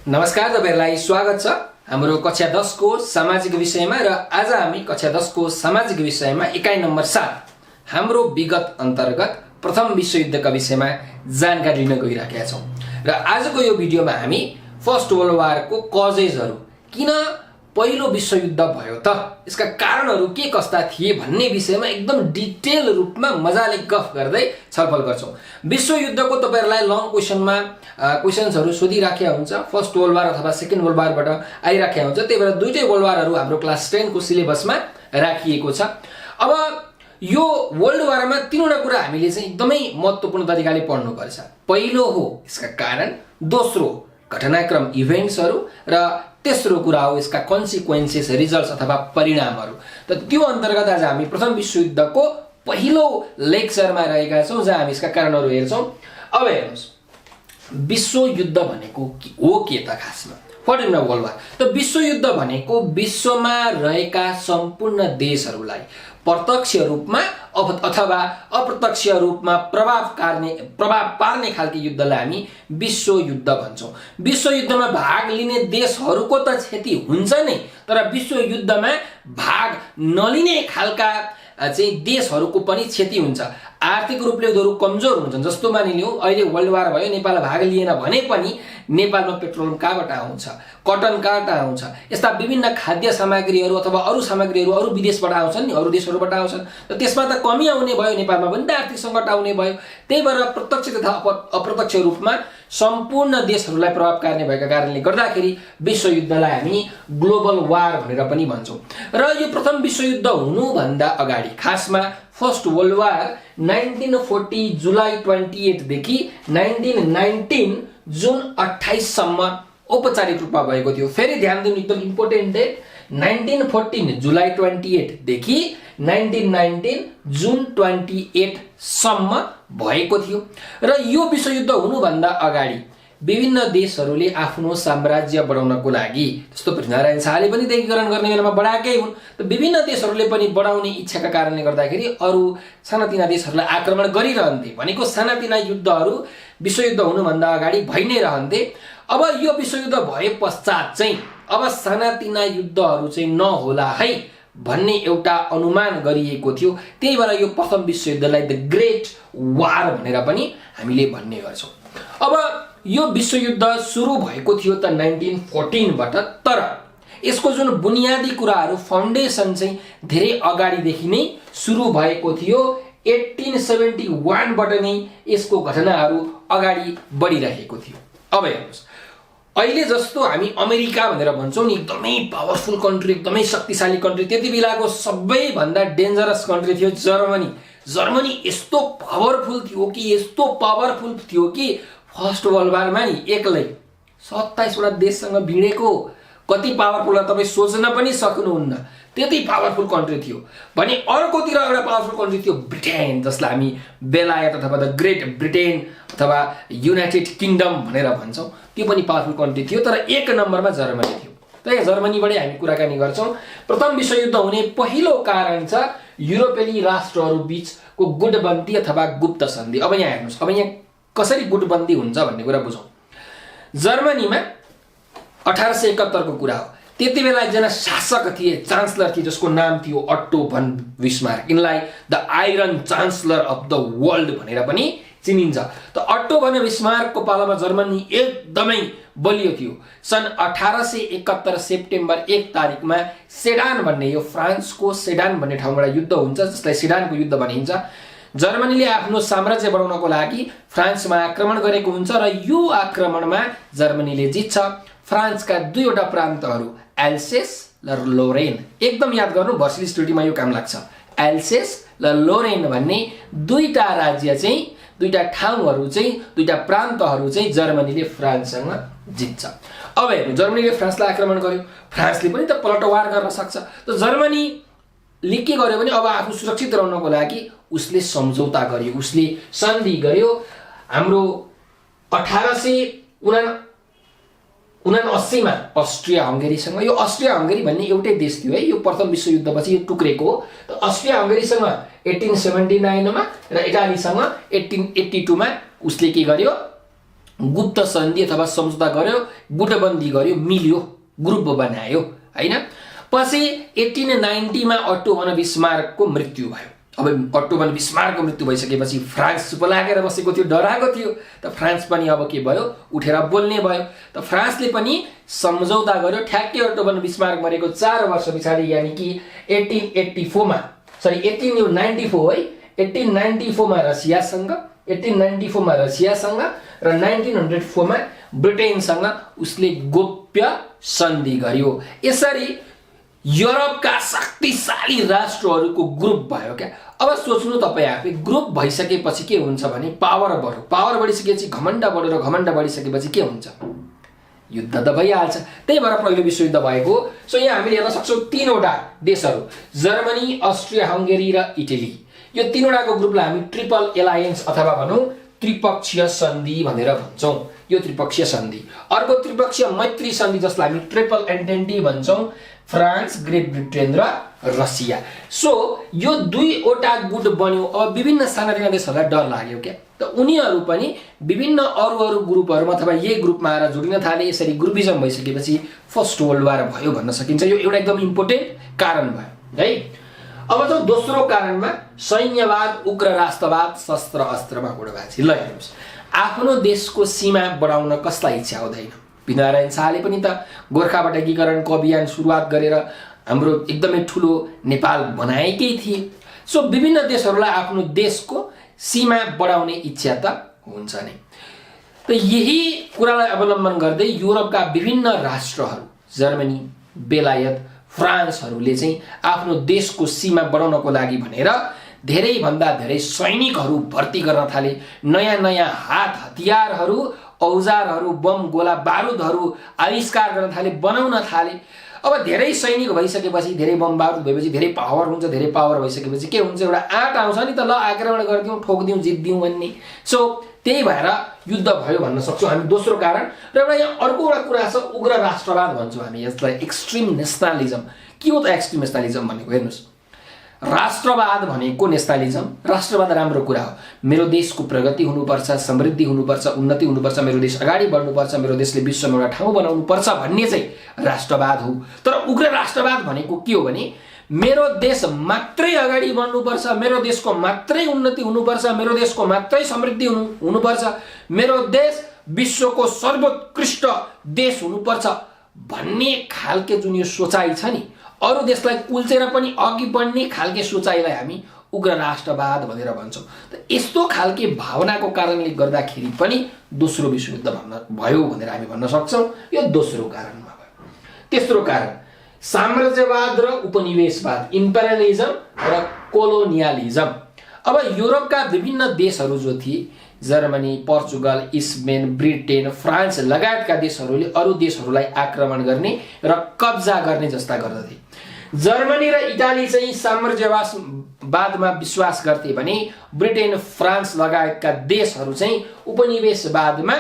नमस्कार, तपाईहरुलाई स्वागत छ हाम्रो कक्षा 10 को सामाजिक विषयमा। र आज हामी कक्षा 10 को सामाजिक विषयमा इकाइ नम्बर 7 हाम्रो विगत अन्तर्गत प्रथम विश्वयुद्धका विषयमा जानकारी लिन गइराखेका छौं। र आजको यो भिडियोमा हामी फर्स्ट वर्ल्ड वारको कजेजहरु, किन पहिलो विश्वयुद्ध भयो त, यसका कारणहरु के कस्ता थिए भन्ने विषयमा एकदम डिटेल रूपमा मजाले गफ गर्दै छलफल गर्छौं। विश्वयुद्धको तपाईहरुलाई लङ क्वेशनमा क्वेशन्सहरु सोधिराखेका हुन्छ, फर्स्ट वर्ल्ड वार अथवा सेकेन्ड वर्ल्ड वारबाट आइराखेका हुन्छ। त्यही भएर दुईटै वर्ल्ड वारहरु हाम्रो क्लास 10 को सिलेबसमा राखिएको छ। अब यो वर्ल्ड वारमा तीनवटा कुरा हामीले चाहिँ एकदमै महत्त्वपूर्ण तरिकाले पढ्नु पर्छ। पहिलो हो यसका कारण, दोस्रो घटनाक्रम इभेन्ट्सहरु, र तेस्रो कुरा हो यसका कन्सिक्वेन्सेस, रिजल्ट्स अथवा परिणामहरु। त त्यो अन्तर्गत आज हामी प्रथम विश्वयुद्धको पहिलो लेक्चरमा रहेका छौं, जहाँ हामी यसका कारणहरु हेर्छौं। अब हेर्नुस्, विश्वयुद्ध भनेको हो के त खासमा? What is world war? त विश्वयुद्ध भनेको विश्वमा रहेका सम्पूर्ण देशहरुलाई प्रत्यक्ष रूपमा अथवा अप्रत्यक्ष रूपमा प्रभाव पार्ने खालको युद्धलाई हामी विश्वयुद्ध भन्छौं। विश्वयुद्धमा भाग लिने देशहरुको त क्षति हुन्छ नै, तर विश्वयुद्धमा भाग नलिने खालका चाहिँ देशहरुको पनि क्षति हुन्छ। आर्थिक रूपले उनीहरु कमजोर हुन्छन्। जस्तो मानिलियौ अहिले वर्ल्ड वार भयो, नेपाल भाग लिएन भने पनि नेपालमा पेट्रोल कहाँबाट आउँछ, कटन कहाँबाट आउँछ, यस्ता विभिन्न खाद्य सामग्रीहरु अथवा अरु सामग्रीहरु अरु विदेशबाट आउँछन् नि, अरु देशहरुबाट आउँछन्। त त्यसमा त कमी आउने भयो, नेपालमा पनि त आर्थिक संकट आउने भयो। त्यही भएर प्रत्यक्ष तथा अप्रत्यक्ष रूपमा सम्पूर्ण देशहरुलाई प्रभाव पार्ने भएका कारणले गर्दाखेरि विश्वयुद्धलाई हामी ग्लोबल वार भनेर पनि भन्छौं। र यो प्रथम विश्वयुद्ध हुनु भन्दा अगाडि, खासमा फर्स्ट वर्ल्ड वार 1940 जुलाई 28 देखि 1919 जुन 28 सम्म औपचारिक रूपमा भएको थियो। फेरि ध्यान दिनु, एकदम इम्पोर्टेन्ट डेट, 1914 जुलाई 28 देखि 1919 जुन 28 सम्म भएको थियो। र यो विश्वयुद्ध हुनु भन्दा अगाडि विभिन्न देशहरुले आफ्नो साम्राज्य बढाउनको लागि, जस्तो पृथ्वीनारायण शाहले पनि एकीकरण गर्ने बेलामा बढाएकै हुन्, त विभिन्न देशहरुले पनि बढाउने इच्छाका कारणले गर्दाखेरि अरु सानातिना देशहरुलाई आक्रमण गरिरहन्थे। भनेको सानातिना युद्धहरु विश्वयुद्ध हुनु भन्दा अगाडि भइ नै रहन्थे। अब यो विश्वयुद्ध भए पश्चात चाहिँ अब सानातिना युद्धहरु चाहिँ नहोला है भन्ने एउटा अनुमान गरिएको थियो। त्यही भएर यो प्रथम विश्वयुद्धलाई द ग्रेट वार भनेर पनि हामीले भन्ने गर्छौं। अब यो विश्वयुद्ध सुरु भएको थियो त 1914 बाट, तर यसको जुन बुनियादी कुराहरु, फाउन्डेसन चाहिँ धेरै अगाडिदेखि नै सुरु भएको थियो। 1871 बाट नै यसको घटनाहरु अगाडि बढिरहेको थियो। अब हेर्नुस्, अहिले जस्तो हामी अमेरिका भनेर भन्छौं नि, एकदमै पावरफुल कन्ट्री, एकदमै शक्तिशाली कन्ट्री, त्यति बेलाको सबैभन्दा डेन्जरस कन्ट्री थियो जर्मनी। जर्मनी यस्तो पावरफुल थियो कि फर्स्ट वर्ल्ड वारमा नि एक्लै 27 वटा देशसँग भिडेको। कति पावरफुल तपाई सोच्न पनि सक्नुहुन्न, त्यति पावरफुल कन्ट्री थियो। भने अर्कोतिर एउटा पावरफुल कन्ट्री थियो ब्रिटेन, जसलाई हामी बेलायत अथवा द ग्रेट ब्रिटेन अथवा युनाइटेड किङडम भनेर भन्छौं। त्यो पनि पावरफुल कन्ट्री थियो, तर एक नम्बरमा जर्मनी थियो। त यहाँ जर्मनीबाटै हामी कुराकानी गर्छौं। प्रथम विश्वयुद्ध हुने पहिलो कारण छ युरोपेली राष्ट्रहरु बीचको गुटबन्दी अथवा गुप्त सन्धि। अब यहाँ हेर्नुस्, अब यहाँ कसरी गुटबन्दी हुन्छ भन्ने कुरा बुझौं। जर्मनीमा 1871 को कुरा हो। त्यति बेला एकजना शासक थिए, चान्सलर थिए, जसको नाम थियो अट्टो भन बिस्मार्क। यिनलाई the iron chancellor of the world भनेर पनि चिनिन्छ। त अट्टो भन बिस्मार्कको पालामा जर्मनी एकदमै बलियो थियो। सन् 1871 सेप्टेम्बर 1 तारिकमा सेडान भन्ने, यो फ्रान्सको सेडान भन्ने ठाउँबाट युद्ध हुन्छ, जसलाई सेडानको युद्ध भनिन्छ। जर्मनीले आफ्नो साम्राज्य बढाउनको लागि फ्रान्समा आक्रमण गरेको हुन्छ, र यो आक्रमणमा जर्मनीले जित्छ। फ्रान्सका दुईवटा प्रान्तहरु एल्सेस र लोरेन, एकदम याद गर्नु, भर्सिली स्टडीमा यो काम लाग्छ। एल्सेस र लोरेन भन्ने दुईटा राज्य चाहिँ, दुईटा ठाउँहरु चाहिँ, दुईटा प्रान्तहरु चाहिँ जर्मनीले फ्रान्ससँग जित्छ। अब हेर्नु, जर्मनीले फ्रान्सलाई आक्रमण गर्यो, फ्रान्सले पनि त पलटवार गर्न सक्छ। त जर्मनीले के गर्यो भने अब आफू सुरक्षित रहनको लागि उसले सम्झौता गर्यो, उसले सन्धि गर्यो। हाम्रो 1879 मा अस्ट्रिया हंगेरीसँग, यो अस्ट्रिया हंगेरी भन्ने एउटै देश थियो है, यो प्रथम विश्वयुद्धपछि यो टुक्रेको हो। त अस्ट्रिया हंगेरीसँग 1879 मा र इटालीसँग 1882 मा उसले के गर्यो, गुप्त सन्धि अथवा सम्झौता गर्यो, गुटबन्दी गर्यो, मिल्यो, ग्रुप बनायो हैन। पछि 1890 मा अट्टो von बिस्मार्कको मृत्यु भयो। अब अट्टो von बिस्मार्कको मृत्यु भइसकेपछि फ्रान्स चुप लागेर बसेको थियो, डराएको थियो। त फ्रान्स पनि अब के भयो, उठेर बोल्ने भयो। त फ्रान्सले पनि सम्झौता गर्यो ठ्याक्कै अट्टो von बिस्मार्क मरेको 4 वर्ष पछाडि, यानी कि 1894 मा, सरी 1894 है, 1894 मा रसियासँग, 1894 मा रसियासँग र 1904 मा ब्रिटेनसँग उसले गोप्य सन्धि गर्यो। यसरी युरोपका शक्तिशाली राष्ट्रहरूको ग्रुप भयो क्या। अब सोच्नु तपाईँ आफै, ग्रुप भइसकेपछि के हुन्छ भने पावर बढ्यो, पावर बढिसकेपछि घमण्ड बढ्यो र घमण्ड बढिसकेपछि के हुन्छ, युद्ध त भइहाल्छ। त्यही भएर पहिलो विश्वयुद्ध भएको। सो यहाँ हामीले हेर्न सक्छौँ 3वटा देशहरू, जर्मनी, अस्ट्रिया हङ्गेरी र इटली। यो 3वटाको ग्रुपलाई हामी ट्रिपल एलायन्स अथवा भनौँ त्रिपक्षीय सन्धि भनेर भन्छौँ। यो त्रिपक्षीय सन्धि। अर्को त्रिपक्षीय मैत्री सन्धि जसलाई हामी ट्रिपल एन्टेन्टी भन्छौँ, फ्रान्स, ग्रेट ब्रिटेन र रसिया। सो यो 2वटा गुट बन्यो। अब विभिन्न सानातिना देशहरूलाई डर लाग्यो क्या, त उनीहरू पनि विभिन्न अरू ग्रुपहरूमा अथवा यही ग्रुपमा आएर जोडिन थाले। यसरी ग्रुपिजम भइसकेपछि फर्स्ट वर्ल्ड वार भयो भन्न सकिन्छ। यो एउटा एकदम इम्पोर्टेन्ट कारण भयो है। अब त दोस्रो कारणमा सैन्यवाद, उग्र राष्ट्रवाद, शस्त्र अस्त्रमा होडबाजी। ल हेर्नुहोस्, आफ्नो देशको सीमा बढाउन कसलाई इच्छा हुँदैन। वीरनारायण शाहले पनि त गोर्खाबाट एकीकरणको अभियान सुरुवात गरेर हाम्रो एकदमै ठुलो नेपाल बनाएकै थिए। सो विभिन्न देशहरूलाई आफ्नो देशको सीमा बढाउने इच्छा त हुन्छ नै। त यही कुरालाई अवलम्बन गर्दै युरोपका विभिन्न राष्ट्रहरू, जर्मनी, बेलायत, फ्रान्सहरूले चाहिँ आफ्नो देशको सीमा बढाउनको लागि भनेर धेरैभन्दा धेरै सैनिकहरू भर्ती गर्न थाले। नयाँ नयाँ हात हतियारहरू, औजारहरू, बम, गोला बारुदहरू आविष्कार गर्न थाले, बनाउन थाले। अब धेरै सैनिक भइसकेपछि, धेरै बम बारुद भएपछि धेरै पावर हुन्छ। धेरै पावर भइसकेपछि के हुन्छ, एउटा आँट आउँछ नि त, ल आक्रमण गरिदिउँ, ठोकिदिउँ, जित्दिउँ भन्ने। सो त्यही भएर युद्ध भयो भन्न सक्छौँ हामी, दोस्रो कारण। र एउटा यहाँ अर्को एउटा कुरा छ, उग्र राष्ट्रवाद भन्छौँ हामी यसलाई, एक्सट्रिम नेसनलिजम। के हो त एक्सट्रिम नेसनलिजम भनेको? हेर्नुहोस्, राष्ट्रवाद भनेको नेसनलिजम, राष्ट्रवाद राम्रो कुरा हो। मेरो देशको प्रगति हुनुपर्छ, समृद्धि हुनुपर्छ, उन्नति हुनुपर्छ, मेरो देश अगाडि बढ्नुपर्छ, मेरो देशले विश्वमा एउटा ठाउँ बनाउनुपर्छ भन्ने चाहिँ राष्ट्रवाद हो। तर उग्र राष्ट्रवाद भनेको के हो भने मेरो देश मात्रै अगाडि बढ्नुपर्छ, मेरो देशको मात्रै उन्नति हुनुपर्छ, मेरो देशको मात्रै समृद्धि हुनुपर्छ, मेरो देश विश्वको सर्वोत्कृष्ट देश हुनुपर्छ भन्ने खालके जुन यो सोचाइ छ नि, अरू देशलाई कुल्चेर पनि अघि बढ्ने खालके सोचाइलाई हामी उग्र राष्ट्रवाद भनेर भन्छौँ। त यस्तो खालके भावनाको कारणले गर्दाखेरि पनि दोस्रो विश्वयुद्ध भयो भनेर हामी भन्न सक्छौँ। यो दोस्रो कारणमा भयो। तेस्रो कारण साम्राज्यवाद र उपनिवेशवाद, इम्पेरियलिजम र कोलोनियलिजम। अब युरोपका विभिन्न देशहरू जो थिए, Germany, Portugal, Spain, Britain, France लगायतका देशहरूले अरू देशहरूलाई आक्रमण गर्ने र कब्जा गर्ने जस्ता गर्दथे। जर्मनी र इटाली चाहिँ साम्राज्यवादमा विश्वास गर्थे भने ब्रिटेन, फ्रान्स लगायतका देशहरू चाहिँ उपनिवेशवादमा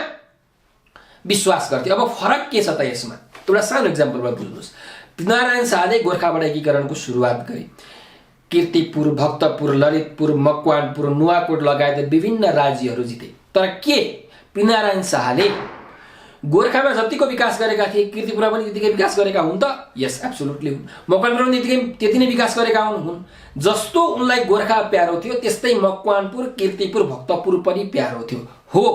विश्वास गर्थे। अब फरक के छ त यसमा? एउटा सानो एक्जाम्पलबाट बुझ्नुहोस्। वीरनारायण शाहले गोर्खाबाट एकीकरणको सुरुवात गरे। कीर्तिपुर, भक्तपुर, ललितपुर, मकवानपुर, नुवाकोट लगायत विभिन्न राज्यहरू जिते। तर के वीरनारायण शाहले गोर्खामा जतिको विकास गरेका थिए कीर्तिपुरमा पनि त्यतिकै विकास गरेका हुन् त? यस, एब्सोल्युटली हुन्। मकवानपुरमा पनि त्यति नै विकास गरेका हुन्। जस्तो उनलाई गोर्खा प्यारो थियो त्यस्तै मकवानपुर, कीर्तिपुर, भक्तपुर पनि प्यारो थियो। हो,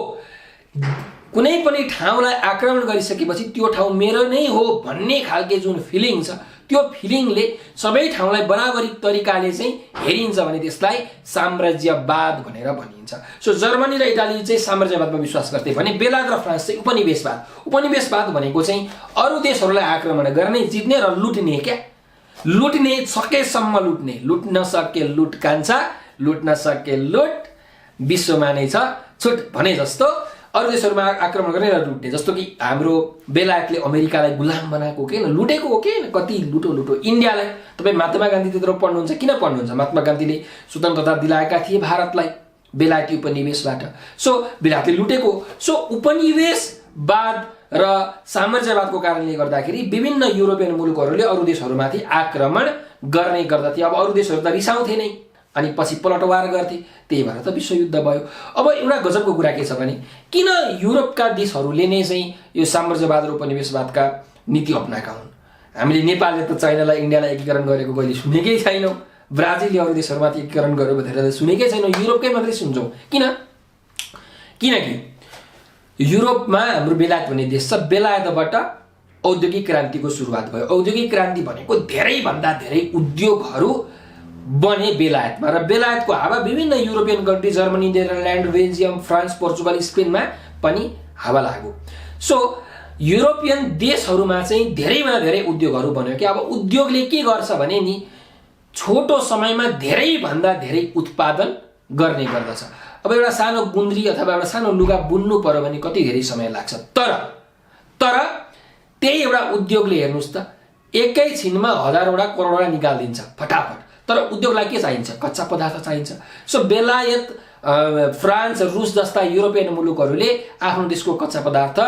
कुनै पनि ठाउँलाई आक्रमण गरिसकेपछि त्यो ठाउँ मेरो नै हो भन्ने खालके जुन फिलिङ छ, त्यो फिलिङले सबै ठाउँलाई बराबरी तरिकाले चाहिँ हेरिन्छ भने त्यसलाई साम्राज्यवाद भनेर भनिन्छ। सो जर्मनी र इटाली चाहिँ साम्राज्यवादमा विश्वास गर्थे भने बेलायत र फ्रान्स चाहिँ उपनिवेशवाद। उपनिवेशवाद भनेको चाहिँ अरू देशहरूलाई आक्रमण गर्ने, जित्ने र लुट्ने क्या। लुट्ने, सकेसम्म लुट्ने, लुट्न सके लुट कान्छा, लुट्न सके लुट, विश्वमा नै छ छुट भने जस्तो अरू देशहरूमा आक्रमण गर्ने र लुट्ने। जस्तो कि हाम्रो बेलायतले अमेरिकालाई गुलाम बनाएको के लुटेको हो के, कति लुटो। इन्डियालाई तपाईँ महात्मा गान्धी त्यत्रो पढ्नुहुन्छ, किन पढ्नुहुन्छ? महात्मा गान्धीले स्वतन्त्रता दिलाएका थिए भारतलाई बेलायती उपनिवेशबाट। सो बेलायतले लुटेको। सो उपनिवेशवाद र साम्राज्यवादको कारणले गर्दाखेरि विभिन्न युरोपियन मुलुकहरूले अरू देशहरूमाथि आक्रमण गर्ने गर्दथे। अब अरू देशहरू त रिसाउँथे नै, अनि पछि पलटवार गर्थे, त्यही भएर त विश्वयुद्ध भयो। अब एउटा गजबको कुरा के छ भने किन युरोपका देशहरूले नै चाहिँ यो साम्राज्यवाद र उपनिवेशवादका नीति अपनाएका हुन्? हामीले नेपालले त चाइनालाई इन्डियालाई एकीकरण गरेको कहिले सुनेकै छैनौँ, ब्राजिलले अरू देशहरूमाथि एकीकरण गरेको भनेर सुनेकै छैनौँ, युरोपकै मात्रै सुन्छौँ। किनकि युरोपमा हाम्रो बेलायत भन्ने देश छ, बेलायतबाट औद्योगिक क्रान्तिको सुरुवात भयो। औद्योगिक क्रान्ति भनेको धेरैभन्दा धेरै उद्योगहरू बने बेलायतमा, र बेलायतको हावा विभिन्न European country Germany, Netherlands, Belgium, France, Portugal, स्पेनमा पनि हावा लाग्यो। सो युरोपियन देशहरूमा चाहिँ धेरैभन्दा धेरै उद्योगहरू बन्यो कि अब उद्योगले के गर्छ भने नि छोटो समयमा धेरैभन्दा धेरै उत्पादन गर्ने गर्दछ। अब एउटा सानो गुन्द्री अथवा एउटा सानो लुगा बुन्नु पर्यो भने कति धेरै समय लाग्छ, तर त्यही एउटा उद्योगले हेर्नुहोस् त एकैछिनमा हजारवटा करोडवटा निकालिदिन्छ फटाफट। तर उद्योगलाई के चाहिन्छ? कच्चा पदार्थ चाहिन्छ। सो बेलायत, फ्रान्स, रुस जस्ता युरोपियन मुलुकहरूले आफ्नो देशको कच्चा पदार्थ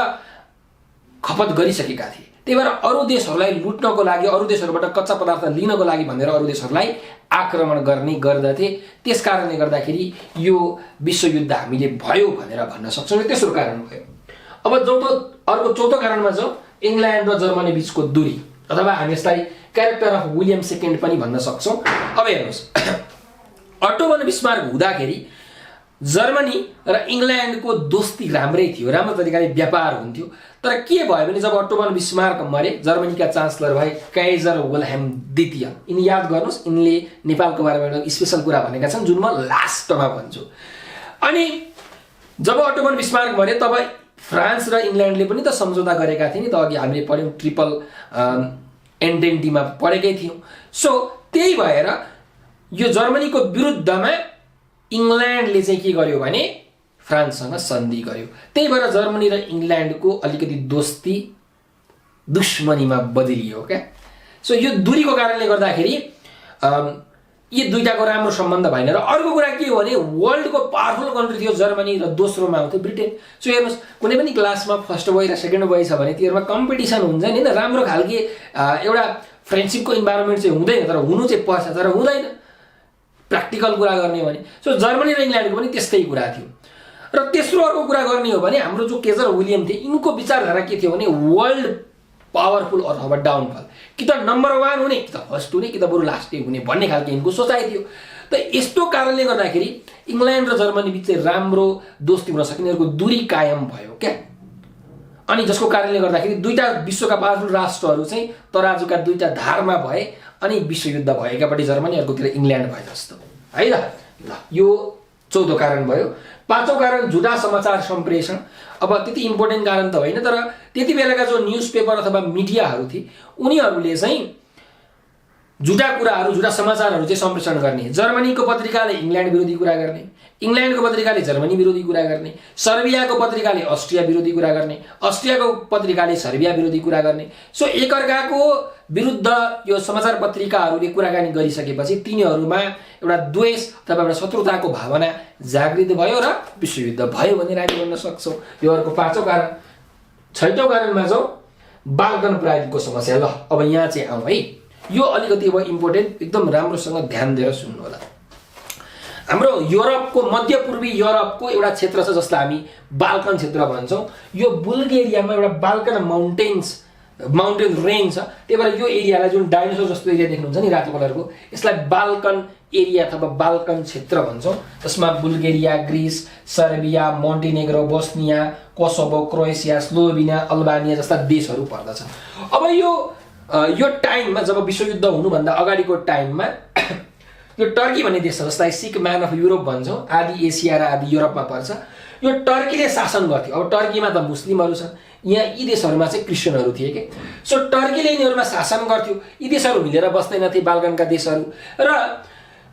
खपत गरिसकेका थिए, त्यही भएर अरू देशहरूलाई लुट्नको लागि, अरू देशहरूबाट कच्चा पदार्थ लिनको लागि भनेर अरू देशहरूलाई आक्रमण गर्ने गर्दथे। त्यस कारणले गर्दाखेरि यो विश्वयुद्ध हामीले भयो भनेर भन्न सक्छौँ, तेस्रो कारण भयो। अब अर्को चौथो कारणमा जाउँ, इङ्ल्यान्ड र जर्मनी बिचको दूरी, अथवा हामी यसलाई क्यारेक्टर अफ विलियम सेकेन्ड पनि भन्न सक्छौँ। अब हेर्नुहोस्, अटो वन बिस्मार्क हुँदाखेरि जर्मनी र इङ्ल्यान्डको दोस्ती राम्रै थियो, राम्रो तरिकाले व्यापार हुन्थ्यो। तर के भयो भने जब अटो वन बिस्मार्क मरे, जर्मनीका चान्सलर भए काइजर विल्हेम द्वितीय। यिनी याद गर्नुहोस्, यिनले नेपालको बारेमा एउटा स्पेसल कुरा भनेका छन् जुन म लास्टमा भन्छु। अनि जब अटो वन बिस्मार्क मरे तब फ्रान्स र इङ्ल्यान्डले पनि त सम्झौता गरेका थिए नि त, अघि हामीले पढ्यौँ ट्रिपल एन्टेन्टीमा पढेकै थियौँ। सो त्यही भएर यो जर्मनीको विरुद्धमा इङ्ल्यान्डले चाहिँ के गर्यो भने फ्रान्ससँग सन्धि गर्यो। त्यही भएर जर्मनी र इङ्ल्यान्डको अलिकति दोस्ती दुश्मनीमा बदलियो क्या। सो यो दूरीको कारणले गर्दाखेरि यी दुईटाको राम्रो सम्बन्ध भएन। र अर्को कुरा के हो भने वर्ल्डको पावरफुल कन्ट्री थियो जर्मनी र दोस्रोमा आउँथ्यो ब्रिटेन। सो हेर्नुहोस्, कुनै पनि क्लासमा फर्स्ट बोय र सेकेन्ड बोय छ भने तिनीहरूमा कम्पिटिसन हुन्छ नि, राम्रो खालके एउटा फ्रेन्डसिपको इन्भाइरोमेन्ट चाहिँ हुँदैन, तर हुनु चाहिँ पर्छ, तर हुँदैन प्र्याक्टिकल कुरा गर्ने हो भने। सो जर्मनी र इङ्ल्यान्डको पनि त्यस्तै कुरा थियो। र तेस्रो अर्को कुरा गर्ने हो भने हाम्रो जो काइजर विलियम थिए, यिनको विचारधारा के थियो भने वर्ल्ड पावरफुल अथवा डाउनफल, कि त नम्बर 1 हुने, कि त फर्स्ट हुने, कि त बरु लास्टै हुने भन्ने खालको यिनको सोचाइ थियो। त यस्तो कारणले गर्दाखेरि इङ्ल्यान्ड र जर्मनी बिच चाहिँ राम्रो दोस्ती हुन सकिने, यिनीहरूको दूरी कायम भयो क्या। अनि जसको कारणले गर्दाखेरि दुईटा विश्वका पावरफुल राष्ट्रहरू चाहिँ तराजुका दुईटा धारमा भए अनि विश्वयुद्ध भयो, एकापट्टि जर्मनी अर्कोतिर इङ्ल्यान्ड भए जस्तो है ल। यो चौथो कारण भयो। पाँचौं कारण झुटा समाचार सम्प्रेषण। अब त्यति इम्पोर्टेन्ट कारण त होइन, तर त्यति बेलाका जो न्युज पेपर अथवा मिडियाहरू थिए उनीहरूले चाहिँ झुटा कुराहरू, झुटा समाचारहरू चाहिँ सम्प्रेषण गर्ने। जर्मनीको पत्रिकाले इङ्ल्यान्ड विरोधी कुरा गर्ने, इङ्ल्यान्डको पत्रिकाले जर्मनी विरोधी कुरा गर्ने, सर्बियाको पत्रिकाले अस्ट्रिया विरोधी कुरा गर्ने, अस्ट्रियाको पत्रिकाले सर्बिया विरोधी कुरा गर्ने। सो एकअर्काको विरुद्ध यो समाचार पत्रिकाहरूले कुराकानी गरिसकेपछि तिनीहरूमा एउटा द्वेष अथवा एउटा शत्रुताको भावना जागृत भयो र विश्वयुद्ध भयो भनेर हामी भन्न सक्छौँ। यो अर्को पाँचौं कारण। छैटौं कारणमा जाउँ, बाल्कन प्रायद्वीपको समस्या। ल अब यहाँ चाहिँ आउँ है, यो अलिकति अब इम्पोर्टेन्ट, एकदम राम्रोसँग ध्यान दिएर सुन्नु होला। हाम्रो युरोपको, मध्यपूर्वी युरोपको एउटा क्षेत्र छ जसलाई हामी बाल्कन क्षेत्र भन्छौँ। यो बुल्गेरियामा एउटा बाल्कन माउन्टेन रेन्ज छ, त्यही भएर यो एरियालाई जुन डाइनोसर जस्तो एरिया देख्नुहुन्छ नि रातो कलरको, यसलाई बाल्कन एरिया अथवा बाल्कन क्षेत्र भन्छौँ। जसमा Bulgaria, Greece, Serbia, Montenegro, Bosnia, Kosovo, Croatia, Slovenia, Albania जस्ता देशहरू पर्दछ। अब यो टाइममा जब विश्वयुद्ध हुनुभन्दा अगाडिको टाइममा यो टर्की भन्ने देश छ जसलाई सिक म्यान अफ युरोप भन्छौँ, आदि एसिया र आदि युरोपमा पर्छ। यो टर्कीले शासन गर्थ्यो। अब टर्कीमा त मुस्लिमहरू छन्, यहाँ यी देशहरूमा चाहिँ क्रिस्चियनहरू थिए कि। सो टर्कीले यिनीहरूमा शासन गर्थ्यो, यी देशहरू मिलेर बस्दैनथे बाल्कनका देशहरू, र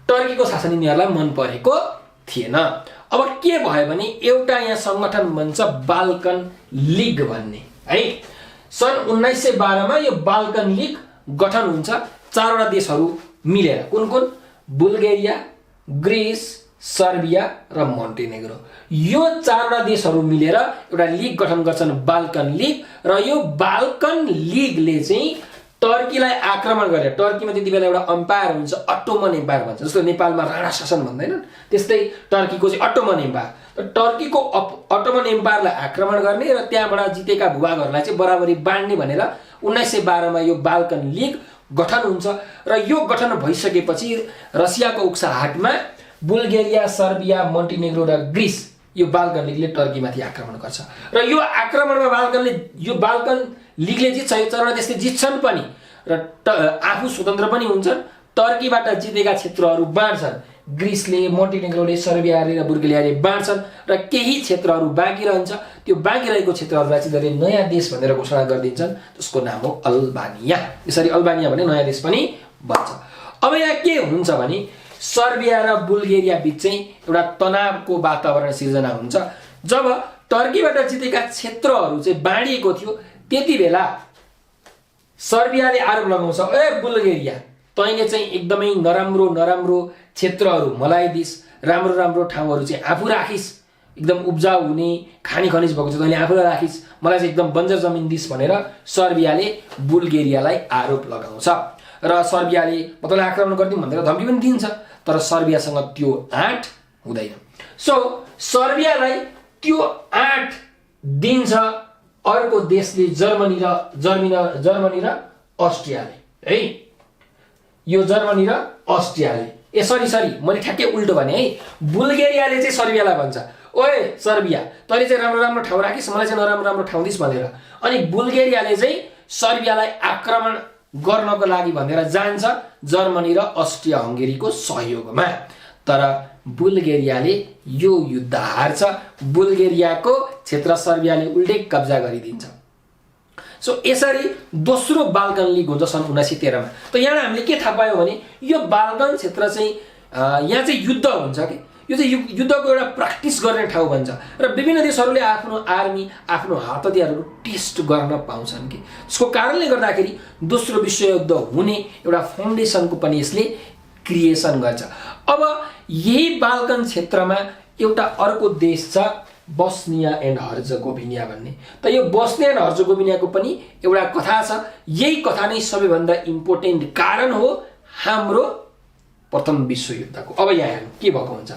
टर्कीको शासन यिनीहरूलाई मन परेको थिएन। अब के भयो भने एउटा यहाँ सङ्गठन भन्छ बाल्कन लिग भन्ने है। सन् 1912 मा यो बाल्कन लिग गठन हुन्छ, 4वटा देशहरू मिलेर। कुन कुन? बुल्गेरिया, ग्रिस, सर्बिया र मोन्टेनेग्रो। यो 4वटा देशहरू मिलेर एउटा लिग गठन गर्छन्, बाल्कन लिग। र यो बाल्कन लिगले चाहिँ टर्कीलाई आक्रमण गरे। टर्कीमा त्यति बेला एउटा अम्पायर हुन्छ, अटोमन एम्पायर भन्छ, जस्तो नेपालमा राणा शासन भन्दैनन् त्यस्तै टर्कीको चाहिँ अटोमन एम्पायर। टर्कीको अटोमन एम्पायरलाई आक्रमण गर्ने र त्यहाँबाट जितेका भूभागहरूलाई चाहिँ बराबरी बाँड्ने भनेर 1912 मा यो बाल्कन लीग गठन हुन्छ र यो गठन भइसकेपछि रसियाको उक्साहाटमा बुल्गेरिया, सर्बिया, मोन्टिनेग्रो र ग्रिस यो बाल्कन लीगले टर्कीमाथि आक्रमण गर्छ र यो आक्रमणमा बाल्कन लीगले जित्छ। यो चरण त्यसले जित्छन् पनि र आफू स्वतन्त्र पनि हुन्छन्। टर्कीबाट जितेका क्षेत्रहरू बाँड्छन्, ग्रिसले, मोन्टिनेग्रोले, सर्बियाले र बुल्गेरियाले बाँड्छन् र केही क्षेत्रहरू बाँकी रहन्छ। त्यो बाँकी रहेको क्षेत्रहरूलाई चाहिँ उनीहरूले नयाँ देश भनेर घोषणा गरिदिन्छन्, जसको नाम हो अल्बानिया। यसरी अल्बानिया भने नयाँ देश पनि भन्छ। अब यहाँ के हुन्छ भने सर्बिया र बुल्गेरिया बीच चाहिँ एउटा तनावको वातावरण सिर्जना हुन्छ। जब टर्कीबाट जितेका क्षेत्रहरू चाहिँ बाँडिएको थियो त्यति बेला सर्बियाले आरोप लगाउँछ, ए बुल्गेरिया तैँले चाहिँ एकदमै नराम्रो क्षेत्रहरू मलाई दिस, राम्रो ठाउँहरू चाहिँ आफू राखिस्, एकदम उब्जाउ हुने खानी खनिज भएको छ तैँले आफूलाई राखिस्, मलाई चाहिँ एकदम बन्जर जमिन दिस भनेर सर्बियाले बुल्गेरियालाई आरोप लगाउँछ र सर्बियाले मतलब आक्रमण गरिदिउँ भनेर धम्की पनि दिन्छ। तर सर्बियासँग त्यो आँट हुँदैन। सो सर्बियालाई त्यो आँट दिन्छ अर्को देशले, जर्मनी र अस्ट्रियाले है। यो जर्मनी र अस्ट्रियाले सरी मैले ठ्याक्कै उल्टो भने है। बुल्गेरियाले चाहिँ सर्बियालाई भन्छ, ओए सर्बिया तैँले चाहिँ राम्रो ठाउँ राखिस्, मलाई चाहिँ नराम्रो ठाउँ दिस् भनेर। अनि बुल्गेरियाले चाहिँ सर्बियालाई आक्रमण गर्नको लागि भनेर जान्छ जर्मनी र अस्ट्रिया हङ्गेरीको सहयोगमा। तर बुल्गेरियाले यो युद्ध हार्छ, बुल्गेरियाको क्षेत्र सर्बियाले उल्टै कब्जा गरिदिन्छ। सो यसरी दोस्रो बाल्कन लीग हुन्छ सन् 1913 मा। त यहाँ हामीले के थाहा पायौँ भने यो बाल्कन क्षेत्र चाहिँ यहाँ चाहिँ युद्ध हुन्छ कि यो चाहिँ युद्धको एउटा प्र्याक्टिस गर्ने ठाउँ भन्छ र विभिन्न देशहरूले आफ्नो आर्मी, आफ्नो हात हतियारहरू टेस्ट गर्न पाउँछन् कि यसको कारणले गर्दाखेरि दोस्रो विश्वयुद्ध हुने एउटा फाउन्डेसनको पनि यसले क्रिएसन गर्छ। अब यही बाल्कन क्षेत्रमा एउटा अर्को देश छ बस्निया एन्ड हर्जगोभिना भन्ने। त यो बस्निया एन्ड हर्जगोभिनाको पनि एउटा कथा छ। यही कथा नै सबैभन्दा इम्पोर्टेन्ट कारण हो हाम्रो प्रथम विश्वयुद्धको। अब यहाँ हेर्नु के भएको हुन्छ।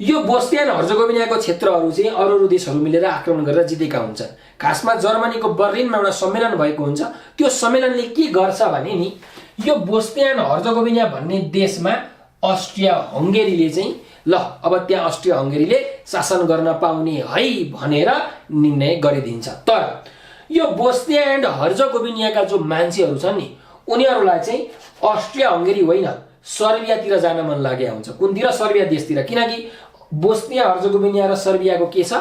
यो बस्निया एन्ड हर्जगोभिनाको क्षेत्रहरू चाहिँ अरू देशहरू मिलेर आक्रमण गरेर जितेका हुन्छन्। खासमा जर्मनीको बर्लिनमा एउटा सम्मेलन भएको हुन्छ। त्यो सम्मेलनले के गर्छ भने नि यो बस्निया एन्ड हर्जगोभिना भन्ने देशमा अस्ट्रिया हङ्गेरीले चाहिँ ल अब त्यहाँ अस्ट्रिया हङ्गेरीले शासन गर्न पाउने है भनेर निर्णय गरिदिन्छ। तर यो बस्निया एन्ड हर्जगोभिनाका जो मान्छेहरू छन् नि उनीहरूलाई चाहिँ अस्ट्रिया हङ्गेरी होइन सर्बियातिर जान मन लागेको हुन्छ। कुनतिर? सर्बिया देशतिर। किनकि बोस्निया हर्जगोभिना र सर्बियाको के छ,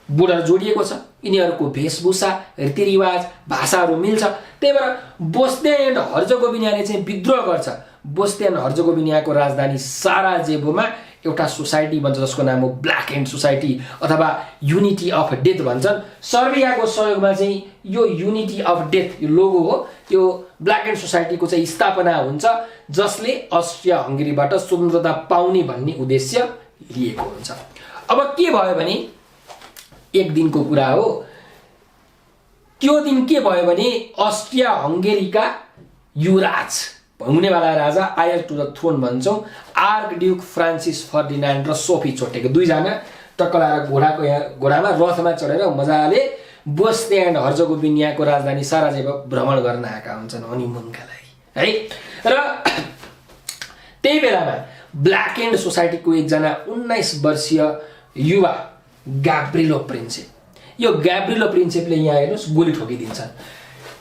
बोर्डर जोडिएको छ। यिनीहरूको वेशभूषा, रीतिरिवाज, भाषाहरू मिल्छ। त्यही भएर बोस्निया एन्ड हर्जगोभिनाले चाहिँ विद्रोह गर्छ। बोस्निया एन्ड हर्जगोभिनाको राजधानी साराजेभोमा एउटा सोसाइटी भन्छ जसको नाम हो ब्ल्याक एन्ड सोसाइटी अथवा युनिटी अफ डेथ भन्छन्। सर्बियाको सहयोगमा चाहिँ यो युनिटी अफ डेथ यो लोगो हो, त्यो ब्ल्याक एन्ड सोसाइटीको चाहिँ स्थापना हुन्छ जसले अस्ट्रिया हङ्गेरीबाट स्वतन्त्रता पाउने भन्ने उद्देश्य लिएको हुन्छ। अब के भयो भने एक दिनको कुरा हो। त्यो दिन के भयो भने अस्ट्रिया हङ्गेरीका युवराज हुनेवाला राजा आयर टु द थ्रोन भन्छौँ आर्कड्युक फ्रान्सिस फर्डिनान्ड र सोफी छोटेको दुईजना टक्कलाएर घोडामा रथमा चढेर मजाले बोस्निया एन्ड हर्जगोभिनाको राजधानी साराजेभो भ्रमण गर्न आएका हुन्छन् हनीमुनका लागि है। र त्यही बेलामा ब्ल्याक एन्ड सोसाइटीको एकजना 19 वर्षीय युवा ग्याब्रिलो प्रिन्सेप, यो ग्याब्रिलो प्रिन्सेपले यहाँ हेर्नुहोस् गोली ठोकिदिन्छन्।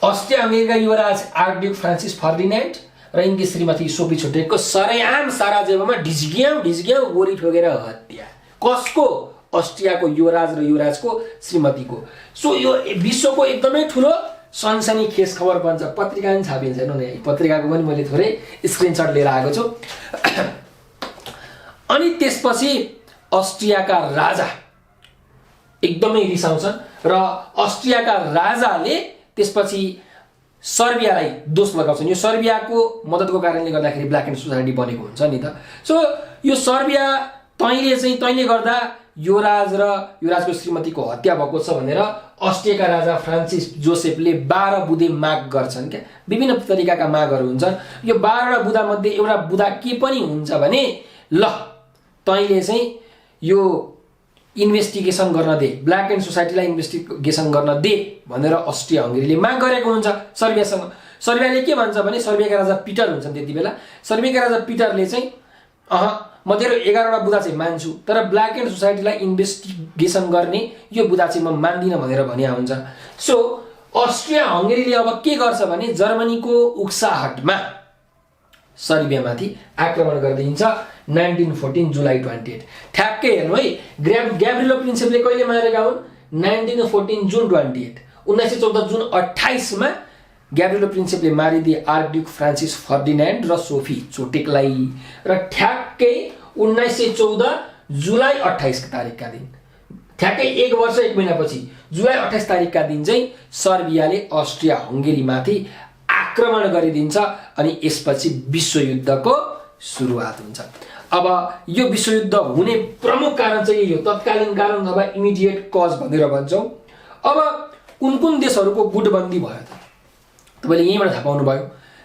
Austria हङ्गेरीका Yuvraj archduke Francis Ferdinand र यिनकी श्रीमती सोफी छोटेको सरेआम साराजेभोमा ढिस्ग्याउ गोली ठोकेर हत्या। कसको? अस्ट्रियाको युवराज र युवराजको श्रीमतीको। सो यो विश्वको एकदमै ठुलो सनसनीखेज खबर बन्छ। पत्रिका पनि छापिन्छ हेर्नु न, पत्रिकाको पनि मैले थोरै स्क्रिनसट लिएर आएको छु। अनि त्यसपछि अस्ट्रियाका राजा एकदमै रिसाउँछन् र अस्ट्रियाका राजाले त्यसपछि सर्बियालाई दोष लगाउँछन्। यो सर्बियाको मद्दतको कारणले गर्दाखेरि ब्ल्याक एन्ड सोसाइटी बनेको हुन्छ नि त। सो यो सर्बिया तैँले गर्दा युवराज र युवराजको श्रीमतीको हत्या भएको छ भनेर अस्ट्रियाका राजा फ्रान्सिस जोसेफले 12 बुँदे माग गर्छन् क्या। विभिन्न तरिकाका मागहरू हुन्छन्। यो 12 बुँदा मध्ये एउटा बुँदा के पनि हुन्छ भने ल तैँले चाहिँ यो इन्भेस्टिगेसन गर्न दे, ब्ल्याक एन्ड सोसाइटीलाई इन्भेस्टिगेसन गर्न दे भनेर अस्ट्रिया हंगेरीले माग गरेको हुन्छ सर्बियासँग। सर्बियाले के भन्छ भने सर्बियाका राजा पिटर हुन्छन् त्यति बेला। सर्बियाका राजा पिटरले चाहिँ म तेरो 11वटा बुँदा चाहिँ मान्छु, तर ब्ल्याक एन्ड सोसाइटीलाई इन्भेस्टिगेसन गर्ने यो बुँदा चाहिँ म मान्दिनँ भनेर भनिया हुन्छ। सो अस्ट्रिया हंगेरीले अब के गर्छ भने जर्मनीको उक्साहटमा सर्बियामाथि आक्रमण गरिदिन्छ 1914 जुलाई 28। ठ्याक्कै हेर्नु है, ग्याब्रिएलो प्रिन्सेपले कहिले मारेका हुन्? 1914 जुन 28। 1914 जुन 28 मा ग्याब्रिएलो प्रिन्सेपले मारिदिए आर्कड्युक फ्रान्सिस फर्डिन्यान्ड र सोफी चोटेकलाई। र ठ्याक्कै 1914 जुलाई 28 तारिकका दिन, ठ्याक्कै 1 वर्ष 1 महिनापछि जुलाई 28 तारिकका दिन चाहिँ सर्बियाले अस्ट्रिया हंगेरीमाथि आक्रमण गरिदिन्छ अनि यसपछि विश्वयुद्धको सुरुवात हुन्छ। अब यो विश्वयुद्ध हुने प्रमुख कारण चाहिँ यो तत्कालीन कारण अथवा इमिडिएट कज भनेर भन्छौँ। अब कुन देशहरूको गुटबन्दी भयो त तपाईले यहीँबाट थाहा पाउनु भयो।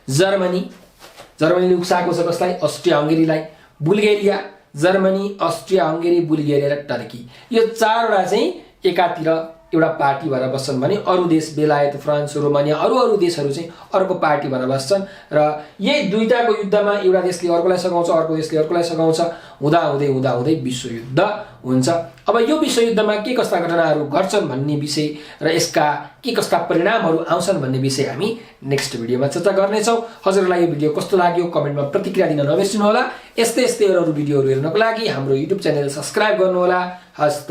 जर्मनीले उक्साएको छ कसलाई? अस्ट्रिया हंगेरीलाई। Bulgaria, Germany, Austria Hungary, Bulgaria र टर्की, यो 4वटा चाहिँ एकातिर एउटा पार्टी भएर बस्छन् भने अरू देश बेलायत, फ्रान्स, रोमानिया अरू देशहरू चाहिँ अर्को पार्टी भएर बस्छन् र यही दुईटाको युद्धमा एउटा देशले अर्कोलाई सघाउँछ, अर्को देशले अर्कोलाई सघाउँछ, हुँदै विश्वयुद्ध हुन्छ। अब यो विश्वयुद्धमा के कस्ता घटनाहरू घट्छन् भन्ने विषय र यसका के कस्ता परिणामहरू आउँछन् भन्ने विषय हामी नेक्स्ट भिडियोमा चर्चा गर्नेछौँ। हजुरलाई यो भिडियो कस्तो लाग्यो कमेन्टमा प्रतिक्रिया दिन नबिर्सनु होला। यस्तै अरू भिडियोहरू हेर्नको लागि हाम्रो युट्युब च्यानल सब्स्क्राइब गर्नुहोला। हस्त